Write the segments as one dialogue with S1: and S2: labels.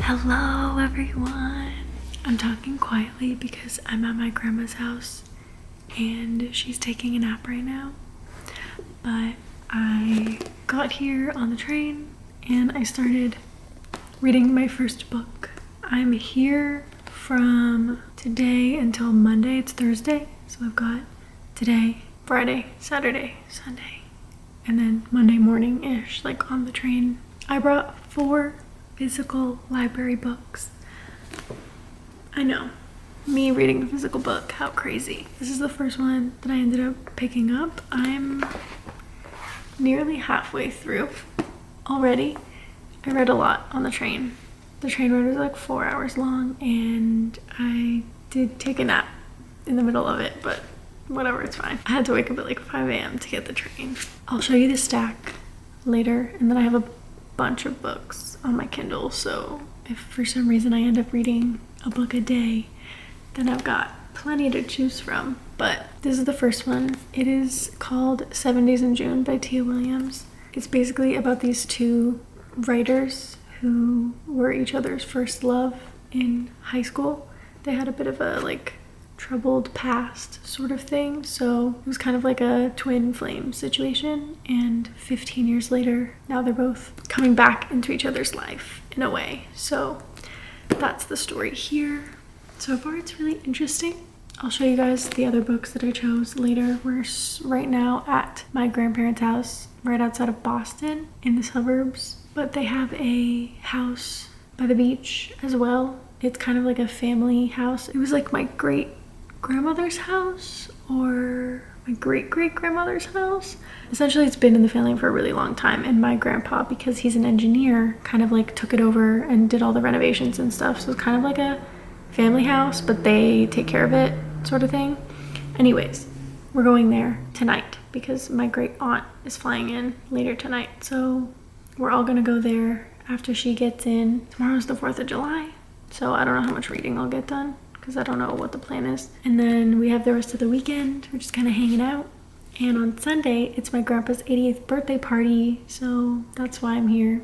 S1: Hello everyone. I'm talking quietly because I'm at my grandma's house and she's taking a nap right now. But I got here on the train and I started reading my first book. I'm here from today until Monday. It's Thursday, so I've got today, Friday, Saturday, Sunday, and then Monday morning-ish, like on the train. I brought 4 physical library books. I know, me reading a physical book, how crazy. This is the first one that I ended up picking up. I'm nearly halfway through already. I read a lot on the train. The train ride was like 4 hours long and I did take a nap in the middle of it, but whatever, it's fine. I had to wake up at like 5 a.m. to get the train. I'll show you the stack later, and then I have a bunch of books on my Kindle, so if for some reason I end up reading a book a day, then I've got plenty to choose from. But this is the first one. It is called 7 Days in June by Tia Williams. It's basically about these 2 writers who were each other's first love in high school. They had a bit of a like troubled past sort of thing, so it was kind of like a twin flame situation, and 15 years later now they're both coming back into each other's life in a way. So that's the story here. So far it's really interesting. I'll show you guys the other books that I chose later. We're right now at my grandparents' house right outside of Boston in the suburbs, but they have a house by the beach as well. It's kind of like a family house. It was like my great grandmother's house or my great grandmother's house. Essentially it's been in the family for a really long time, and my grandpa, because he's an engineer, kind of like took it over and did all the renovations and stuff, so it's kind of like a family house, but they take care of it sort of thing. Anyways, we're going there tonight because my great aunt is flying in later tonight, so we're all gonna go there after she gets in. Tomorrow's the 4th of July, so I don't know how much reading I'll get done because I don't know what the plan is. And then we have the rest of the weekend. We're just kind of hanging out. And on Sunday, it's my grandpa's 80th birthday party, so that's why I'm here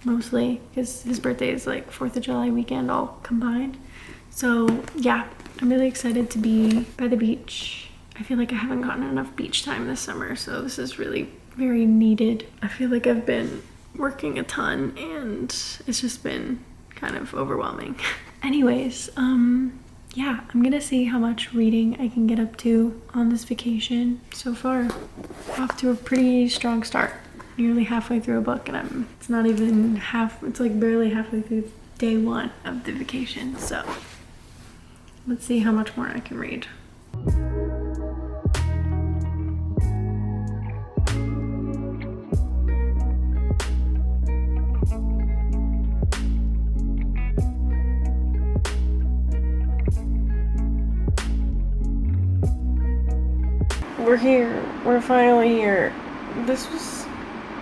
S1: mostly, because his birthday is like 4th of July weekend all combined. So yeah, I'm really excited to be by the beach. I feel like I haven't gotten enough beach time this summer, so this is really very needed. I feel like I've been working a ton and it's just been kind of overwhelming. Anyways, yeah, I'm gonna see how much reading I can get up to on this vacation. So far, off to a pretty strong start. Nearly halfway through a book, and it's not even it's like barely halfway through day 1 of the vacation. So let's see how much more I can read. We're here. We're finally here. This was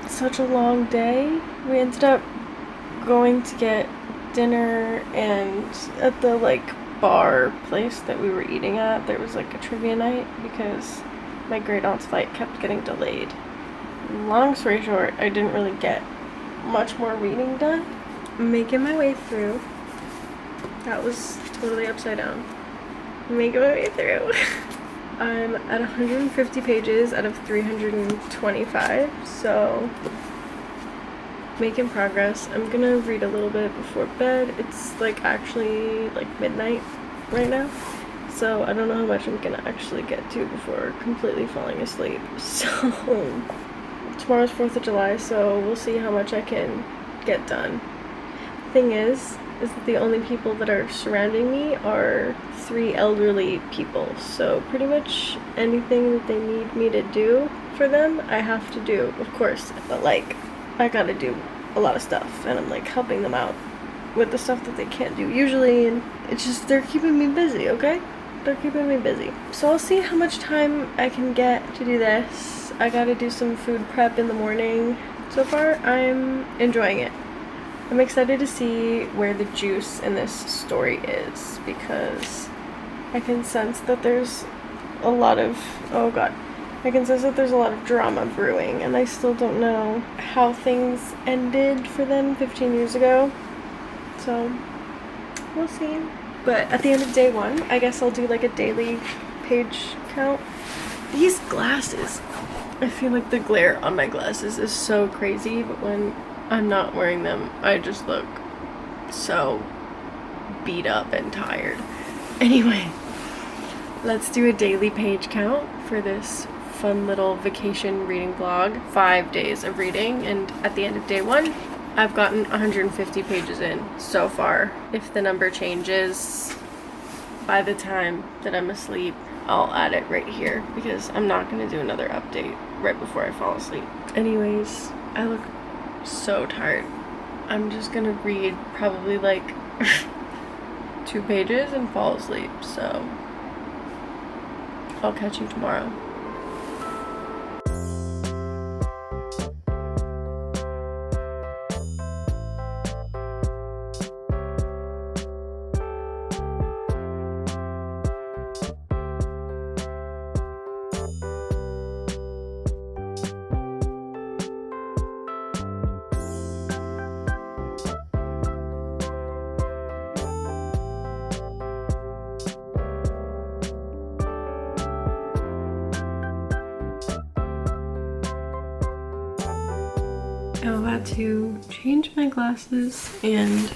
S1: such a long day. We ended up going to get dinner, and at the like bar place that we were eating at, there was like a trivia night because my great aunt's flight kept getting delayed. Long story short, I didn't really get much more reading done. I'm making my way through. That was totally upside down. I'm making my way through. I'm at 150 pages out of 325, so making progress. I'm gonna read a little bit before bed. It's like actually like midnight right now, so I don't know how much I'm gonna actually get to before completely falling asleep. So tomorrow's 4th of July, so we'll see how much I can get done. Thing is that the only people that are surrounding me are 3 elderly people, so pretty much anything that they need me to do for them, I have to do, of course, but like I gotta do a lot of stuff, and I'm like helping them out with the stuff that they can't do usually, and it's just they're keeping me busy, okay? They're keeping me busy. So I'll see how much time I can get to do this. I gotta do some food prep in the morning. So far, I'm enjoying it. I'm excited to see where the juice in this story is, because I can sense that there's a lot of, I can sense that there's a lot of drama brewing, and I still don't know how things ended for them 15 years ago. so we'll see. But at the end of day 1, I guess I'll do like a daily page count. These glasses, I feel like the glare on my glasses is so crazy, but when I'm not wearing them, I just look so beat up and tired. Anyway, let's do a daily page count for this fun little vacation reading vlog. 5 days of reading, and at the end of day 1, I've gotten 150 pages in so far. If the number changes by the time that I'm asleep, I'll add it right here because I'm not going to do another update right before I fall asleep. Anyways, I look so tired. I'm just going to read probably like 2 pages and fall asleep, so I'll catch you tomorrow. I'm about to change my glasses and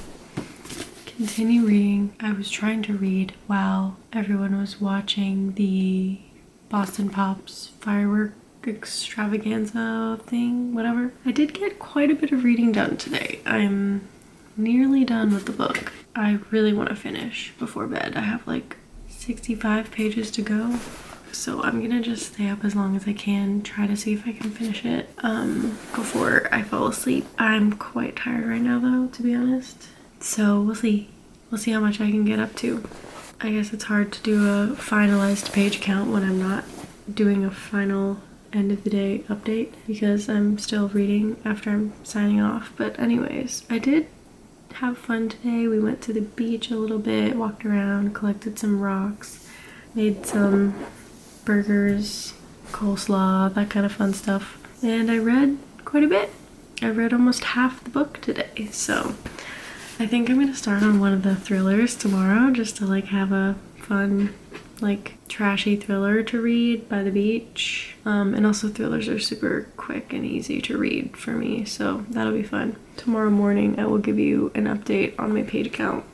S1: continue reading. I was trying to read while everyone was watching the Boston Pops firework extravaganza thing, whatever. I did get quite a bit of reading done today. I'm nearly done with the book. I really want to finish before bed. I have like 65 pages to go. So I'm gonna just stay up as long as I can, try to see if I can finish it before I fall asleep. I'm quite tired right now though, to be honest. So we'll see. We'll see how much I can get up to. I guess it's hard to do a finalized page count when I'm not doing a final end of the day update because I'm still reading after I'm signing off. But anyways, I did have fun today. We went to the beach a little bit, walked around, collected some rocks, made some burgers, coleslaw, that kind of fun stuff. And I read quite a bit. I read almost half the book today, so I think I'm gonna start on one of the thrillers tomorrow just to like have a fun, like trashy thriller to read by the beach. And also thrillers are super quick and easy to read for me, so that'll be fun. Tomorrow morning I will give you an update on my page count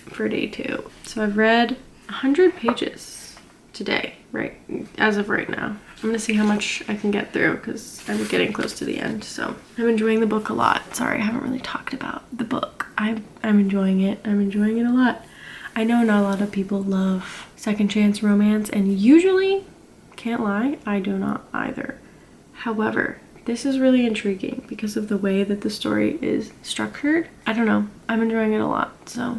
S1: for day 2. So I've read 100 pages today, right as of right now. I'm gonna see how much I can get through because I'm getting close to the end. So I'm enjoying the book a lot. Sorry, I haven't really talked about the book. I'm enjoying it. I'm enjoying it a lot. I know not a lot of people love second chance romance, and usually, can't lie, I do not either. However, this is really intriguing because of the way that the story is structured. I don't know, I'm enjoying it a lot. So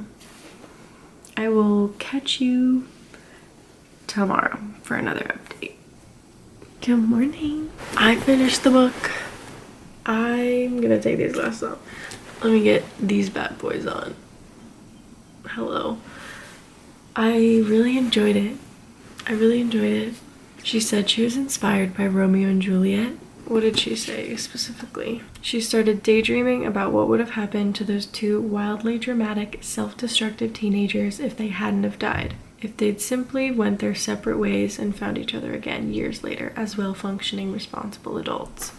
S1: I will catch you tomorrow for another update. Good morning. I finished the book. I'm gonna take these glasses off. Let me get these bad boys on. Hello. I really enjoyed it. I really enjoyed it. She said she was inspired by Romeo and Juliet. What did she say specifically? She started daydreaming about what would have happened to those 2 wildly dramatic, self-destructive teenagers if they hadn't have died. If they'd simply went their separate ways and found each other again years later as well-functioning, responsible adults.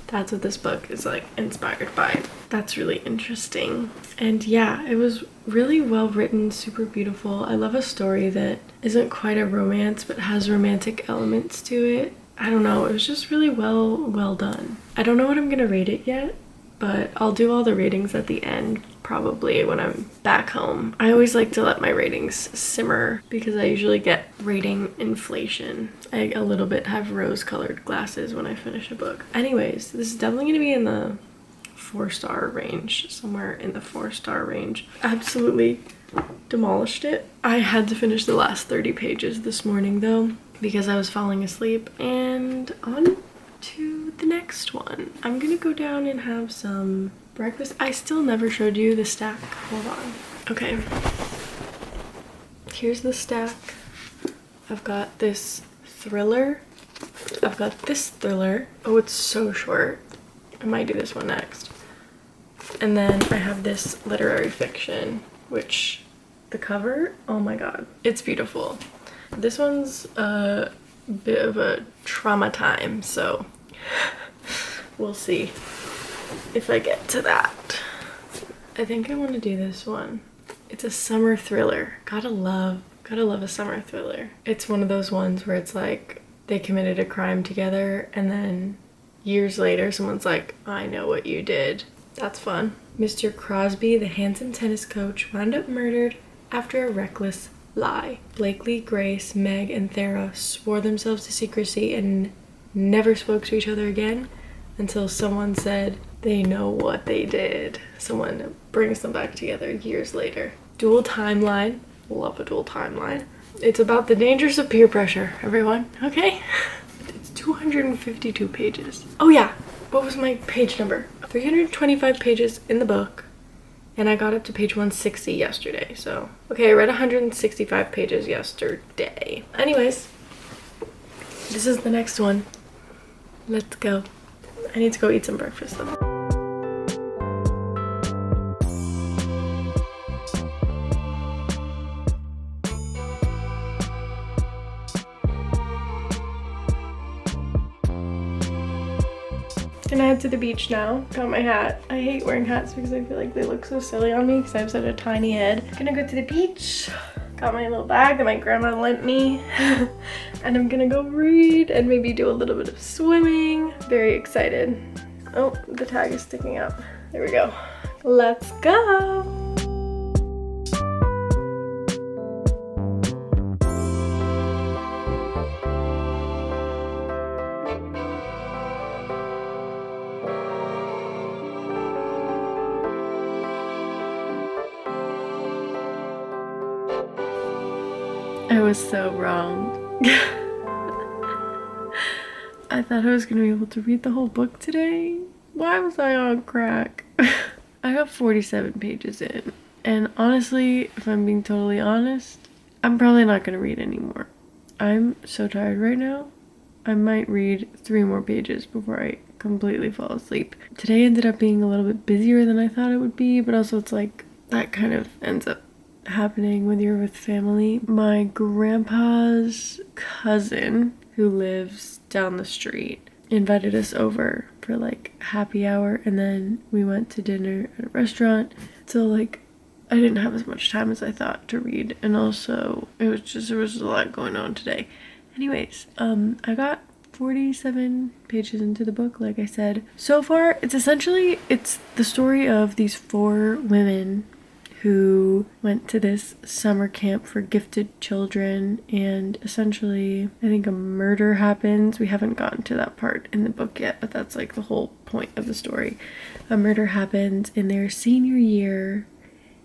S1: That's what this book is like inspired by. That's really interesting. And yeah, it was really well written, super beautiful. I love a story that isn't quite a romance but has romantic elements to it. I don't know, it was just really well done. I don't know what I'm gonna rate it yet, but I'll do all the ratings at the end, probably when I'm back home. I always like to let my ratings simmer because I usually get rating inflation. I a little bit have rose-colored glasses when I finish a book. Anyways, this is definitely gonna be in the 4-star range, somewhere in the 4-star range. Absolutely demolished it. I had to finish the last 30 pages this morning though because I was falling asleep. And on to the next one. I'm gonna go down and have some breakfast. I still never showed you the stack. Hold on. Okay. Here's the stack. I've got this thriller. I've got this thriller. Oh, it's so short. I might do this one next. and then I have this literary fiction, which the cover, oh my god, it's beautiful. This one's a bit of a trauma time, so we'll see if I get to that. I think I want to do this one. It's a summer thriller. Gotta love a summer thriller. It's one of those ones where it's like they committed a crime together and then years later someone's like, I know what you did. That's fun. Mr. Crosby, the handsome tennis coach, wound up murdered after a reckless lie. Blakely, Grace, Meg, and Thera swore themselves to secrecy and never spoke to each other again until someone said they know what they did. Someone brings them back together years later. Dual timeline. Love a dual timeline. It's about the dangers of peer pressure, everyone, okay? It's 252 pages. Oh yeah, what was my page number? 325 pages in the book, and I got up to page 160 yesterday, so. Okay, I read 165 pages yesterday. Anyways, this is the next one. Let's go. I need to go eat some breakfast though. Gonna head to the beach now. Got my hat. I hate wearing hats because I feel like they look so silly on me because I have such a tiny head. Gonna go to the beach. Got my little bag that my grandma lent me. And I'm gonna go read and maybe do a little bit of swimming. Very excited. Oh, the tag is sticking up. There we go. Let's go. I was so wrong. I thought I was gonna be able to read the whole book today. Why was I on crack? I got 47 pages in, and honestly, if I'm being totally honest, I'm probably not gonna read anymore. I'm so tired right now. I might read 3 more pages before I completely fall asleep. Today ended up being a little bit busier than I thought it would be, but also it's like that kind of ends up happening when you're with family. My grandpa's cousin, who lives down the street, invited us over for like happy hour, and then we went to dinner at a restaurant. So like I didn't have as much time as I thought to read, and also there was a lot going on today. Anyways, I got 47 pages into the book, like I said. So far, it's the story of these 4 women who went to this summer camp for gifted children, and essentially I think a murder happens. We haven't gotten to that part in the book yet, but that's like the whole point of the story. A murder happens in their senior year,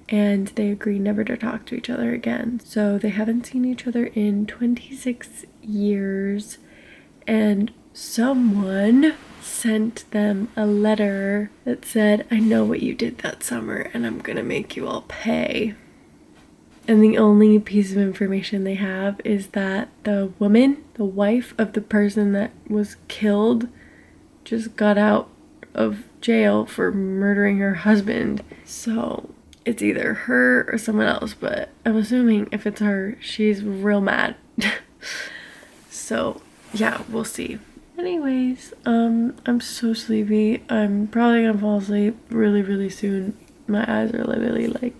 S1: and they agree never to talk to each other again. So they haven't seen each other in 26 years, and someone sent them a letter that said, I know what you did that summer and I'm gonna make you all pay. And the only piece of information they have is that the woman, the wife of the person that was killed, just got out of jail for murdering her husband. So it's either her or someone else, but I'm assuming if it's her, she's real mad. So yeah, we'll see. Anyways, I'm so sleepy. I'm probably gonna fall asleep really, really soon. My eyes are literally like,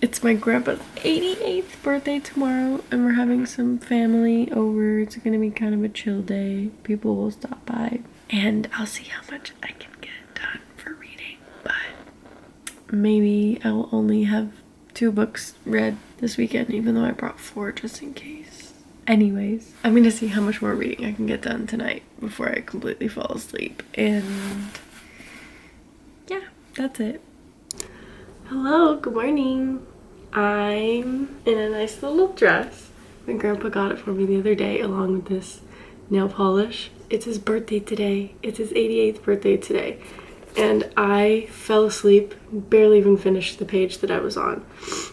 S1: It's my grandpa's 88th birthday tomorrow, and we're having some family over. It's gonna be kind of a chill day. People will stop by, and I'll see how much I can get done for reading, but maybe I will only have 2 books read this weekend, even though I brought 4 just in case. Anyways, I'm gonna see how much more reading I can get done tonight before I completely fall asleep. And yeah, that's it. Hello, good morning. I'm in a nice little dress. My grandpa got it for me the other day along with this nail polish. It's his birthday today. It's his 88th birthday today. And I fell asleep, barely even finished the page that I was on.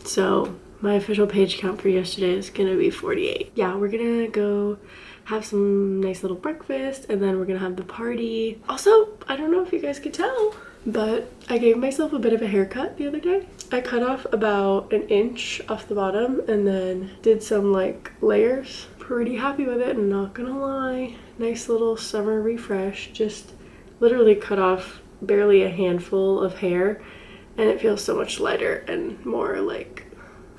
S1: So my official page count for yesterday is gonna be 48. Yeah, we're gonna go have some nice little breakfast, and then we're gonna have the party. Also, I don't know if you guys could tell, but I gave myself a bit of a haircut the other day. I cut off about an inch off the bottom and then did some like layers. Pretty happy with it, I'm not gonna lie. Nice little summer refresh. Just literally cut off barely a handful of hair and it feels so much lighter and more like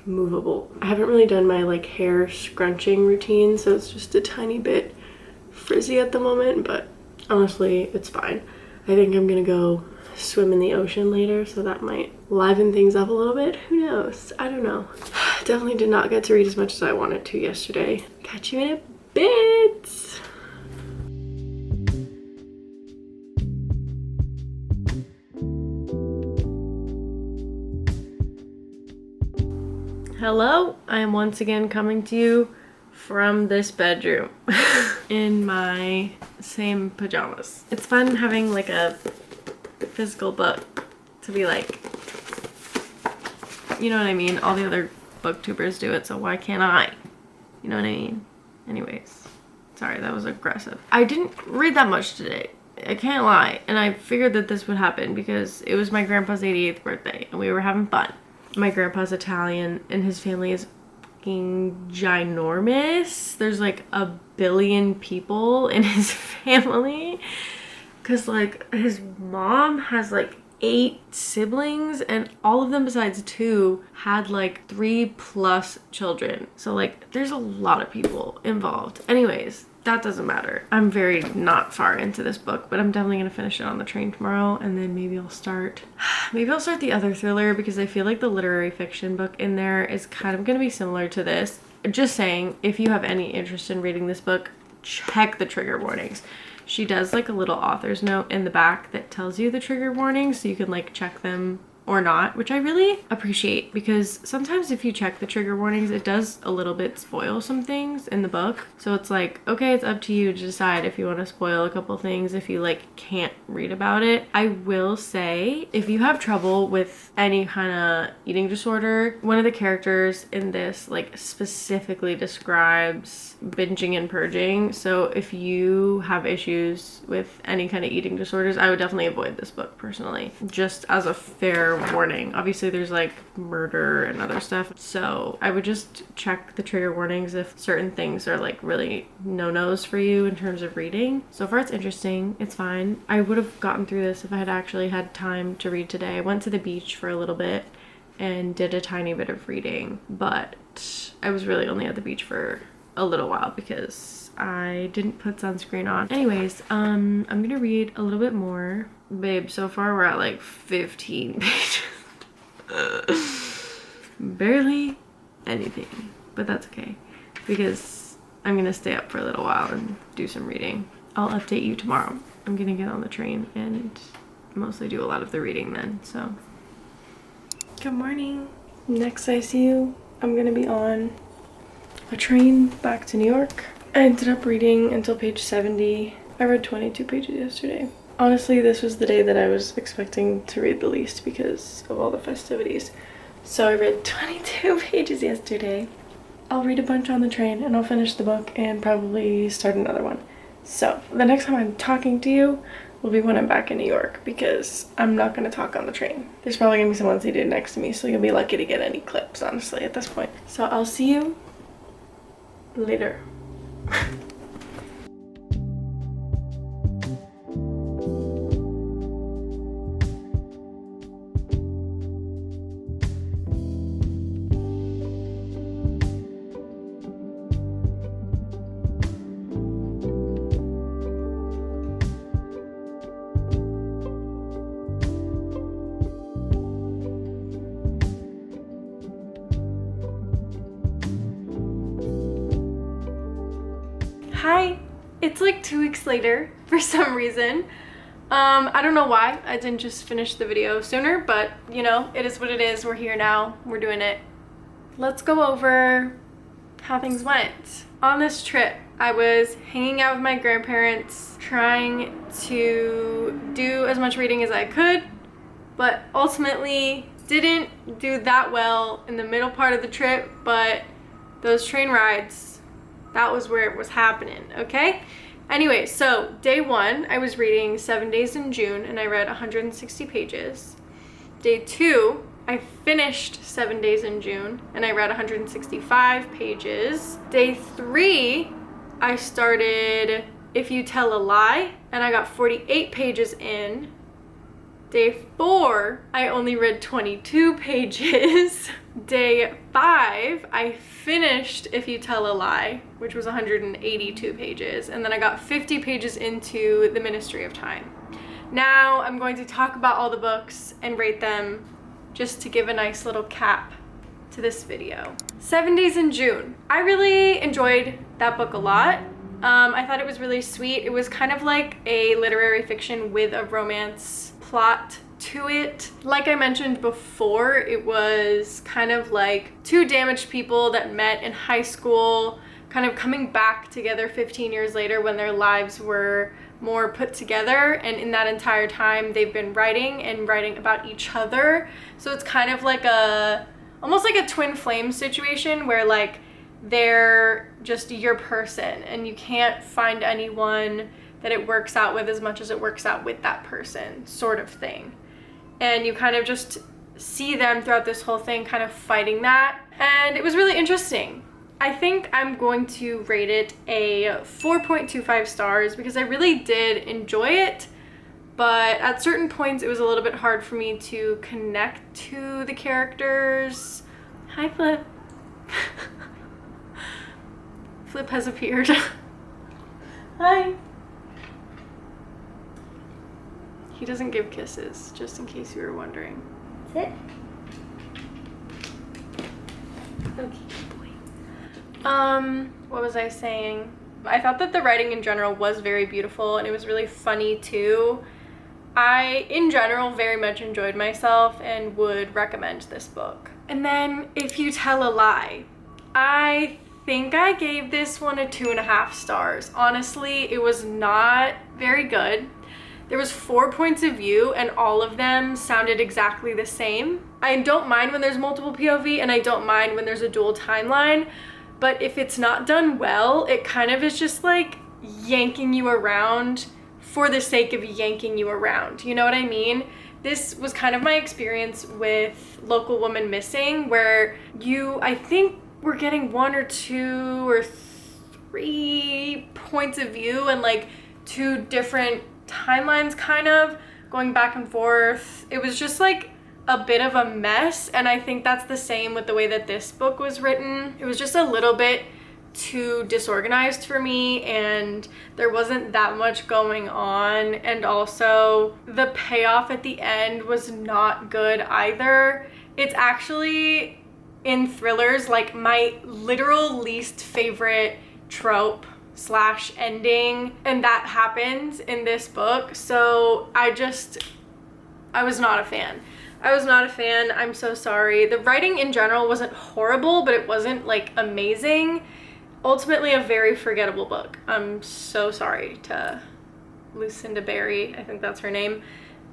S1: movable. I haven't really done my like hair scrunching routine, so it's just a tiny bit frizzy at the moment, but honestly it's fine. I think I'm gonna go swim in the ocean later, so that might liven things up a little bit. Who knows? I don't know. Definitely did not get to read as much as I wanted to yesterday. Catch you in a bit. Hello, I am once again coming to you from this bedroom in my same pajamas. It's fun having like a physical book to be like, you know what I mean? All the other booktubers do it, so why can't I? You know what I mean? Anyways, sorry, that was aggressive. I didn't read that much today. I can't lie. And I figured that this would happen because it was my grandpa's 88th birthday and we were having fun. My grandpa's Italian and his family is fucking ginormous. There's like a billion people in his family. Cause like his mom has like 8 siblings and all of them besides 2 had like 3+ children. So like there's a lot of people involved. Anyways, that doesn't matter. I'm very not far into this book, but I'm definitely gonna finish it on the train tomorrow, and then maybe I'll start the other thriller because I feel like the literary fiction book in there is kind of gonna be similar to this. Just saying, if you have any interest in reading this book, check the trigger warnings. She does like a little author's note in the back that tells you the trigger warnings so you can like check them or not, which I really appreciate because sometimes if you check the trigger warnings, it does a little bit spoil some things in the book. So it's like, okay, it's up to you to decide if you want to spoil a couple things if you like can't read about it. I will say, if you have trouble with any kind of eating disorder, one of the characters in this like specifically describes binging and purging. So if you have issues with any kind of eating disorders, I would definitely avoid this book personally, just as a fair warning. Obviously there's like murder and other stuff, so I would just check the trigger warnings if certain things are like really no-nos for you in terms of reading. So far it's interesting, it's fine. I would have gotten through this if I had actually had time to read today. I went to the beach for a little bit and did a tiny bit of reading, but I was really only at the beach for a little while because I didn't put sunscreen on. Anyways, I'm gonna read a little bit more. Babe, so far we're at like 15 pages. Barely anything, but that's okay because I'm gonna stay up for a little while and do some reading. I'll update you tomorrow. I'm gonna get on the train and mostly do a lot of the reading then, so. Good morning. Next I see you, I'm gonna be on a train back to New York. I ended up reading until page 70. I read 22 pages yesterday. Honestly, this was the day that I was expecting to read the least because of all the festivities. So I read 22 pages yesterday. I'll read a bunch on the train and I'll finish the book and probably start another one. So the next time I'm talking to you will be when I'm back in New York because I'm not going to talk on the train. There's probably going to be someone seated next to me, so you'll be lucky to get any clips, honestly, at this point. So I'll see you later. Hi, it's like 2 weeks later for some reason. I don't know why I didn't just finish the video sooner, but you know, it is what it is. We're here now, we're doing it. Let's go over how things went. On this trip, I was hanging out with my grandparents, trying to do as much reading as I could, but ultimately didn't do that well in the middle part of the trip, but those train rides, that was where it was happening, okay? Anyway, so day 1, I was reading 7 Days in June, and I read 160 pages. Day 2, I finished 7 Days in June, and I read 165 pages. Day 3, I started If You Tell a Lie, and I got 48 pages in. Day 4, I only read 22 pages. Day 5, I finished If You Tell a Lie, which was 182 pages, and then I got 50 pages into The Ministry of Time. Now I'm going to talk about all the books and rate them just to give a nice little cap to this video. 7 Days in June. I really enjoyed that book a lot. I thought it was really sweet. It was kind of like a literary fiction with a romance plot to it. Like I mentioned before, it was kind of like two damaged people that met in high school, kind of coming back together 15 years later when their lives were more put together, and in that entire time they've been writing about each other. So it's kind of like almost like a twin flame situation where like they're just your person and you can't find anyone that it works out with as much as it works out with that person, sort of thing. And you kind of just see them throughout this whole thing kind of fighting that. And it was really interesting. I think I'm going to rate it a 4.25 stars because I really did enjoy it, but at certain points it was a little bit hard for me to connect to the characters. Hi, Flip. Flip has appeared. Hi. He doesn't give kisses, just in case you were wondering.
S2: Sit.
S1: Okay, boy. What was I saying? I thought that the writing in general was very beautiful and it was really funny too. I, in general, very much enjoyed myself and would recommend this book. And then, If You Tell a Lie. I think I gave this one a 2.5 stars. Honestly, it was not very good. There was 4 points of view and all of them sounded exactly the same. I don't mind when there's multiple POV and I don't mind when there's a dual timeline, but if it's not done well, it kind of is just like yanking you around for the sake of yanking you around. You know what I mean? This was kind of my experience with Local Woman Missing, where I think we're getting 1 or 2 or 3 points of view and like 2 different timelines kind of going back and forth. It was just like a bit of a mess, and I think that's the same with the way that this book was written. It was just a little bit too disorganized for me and there wasn't that much going on, and also the payoff at the end was not good either. It's actually, in thrillers, like my literal least favorite trope / ending, and that happens in this book. So I was not a fan. I'm so sorry. The writing in general wasn't horrible, but it wasn't like amazing. Ultimately a very forgettable book. I'm so sorry to Lucinda Berry, I think that's her name.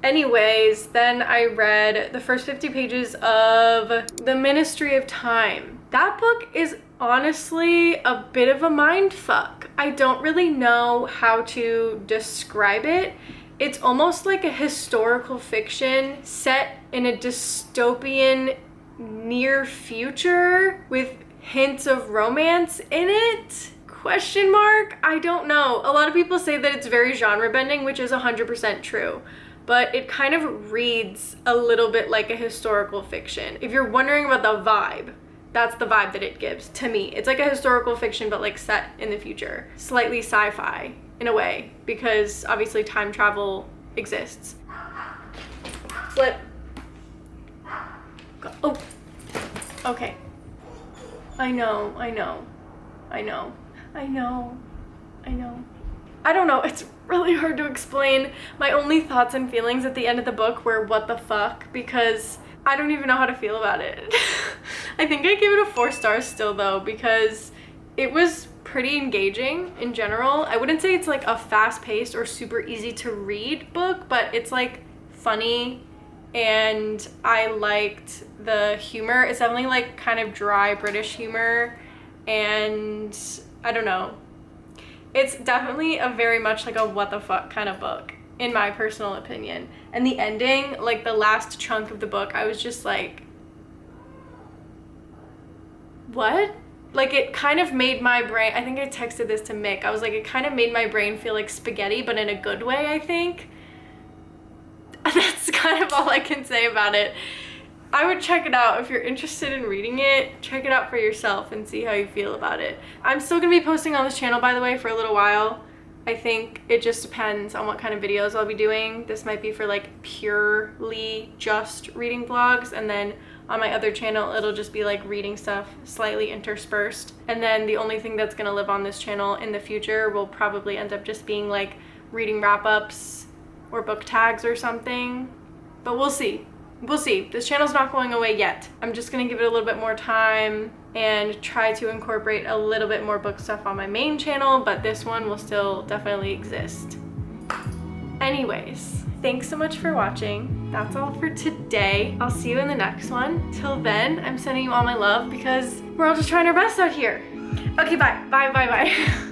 S1: Anyways, then I read the first 50 pages of The Ministry of Time. That book is honestly a bit of a mind fuck. I don't really know how to describe it. It's almost like a historical fiction set in a dystopian near future with hints of romance in it? Question mark? I don't know. A lot of people say that it's very genre bending, which is 100% true. But it kind of reads a little bit like a historical fiction. If you're wondering about the vibe, that's the vibe that it gives to me. It's like a historical fiction, but like set in the future. Slightly sci-fi in a way, because obviously time travel exists. Flip. Oh, okay. I know. I don't know, it's really hard to explain. My only thoughts and feelings at the end of the book were what the fuck, because I don't even know how to feel about it. I think I give it a 4 stars still though, because it was pretty engaging in general. I wouldn't say it's like a fast-paced or super easy to read book, but it's like funny and I liked the humor. It's definitely like kind of dry British humor, and I don't know.
S2: It's definitely a very much like a what the fuck kind of book, in my personal opinion. And the ending, like the last chunk of the book, I was just like, what? Like it kind of made my brain, I think I texted this to Mick, I was like, it kind of made my brain feel like spaghetti, but in a good way, I think. That's kind of all I can say about it. I would check it out. If you're interested in reading it, check it out for yourself and see how you feel about it. I'm still gonna be posting on this channel, by the way, for a little while. I think it just depends on what kind of videos I'll be doing. This might be for like purely just reading vlogs, and then on my other channel it'll just be like reading stuff slightly interspersed. And then the only thing that's gonna live on this channel in the future will probably end up just being like reading wrap-ups or book tags or something. But we'll see. We'll see. This channel's not going away yet. I'm just gonna give it a little bit more time and try to incorporate a little bit more book stuff on my main channel, but this one will still definitely exist. Anyways, thanks so much for watching. That's all for today. I'll see you in the next one. Till then, I'm sending you all my love because we're all just trying our best out here. Okay, bye. Bye, bye, bye.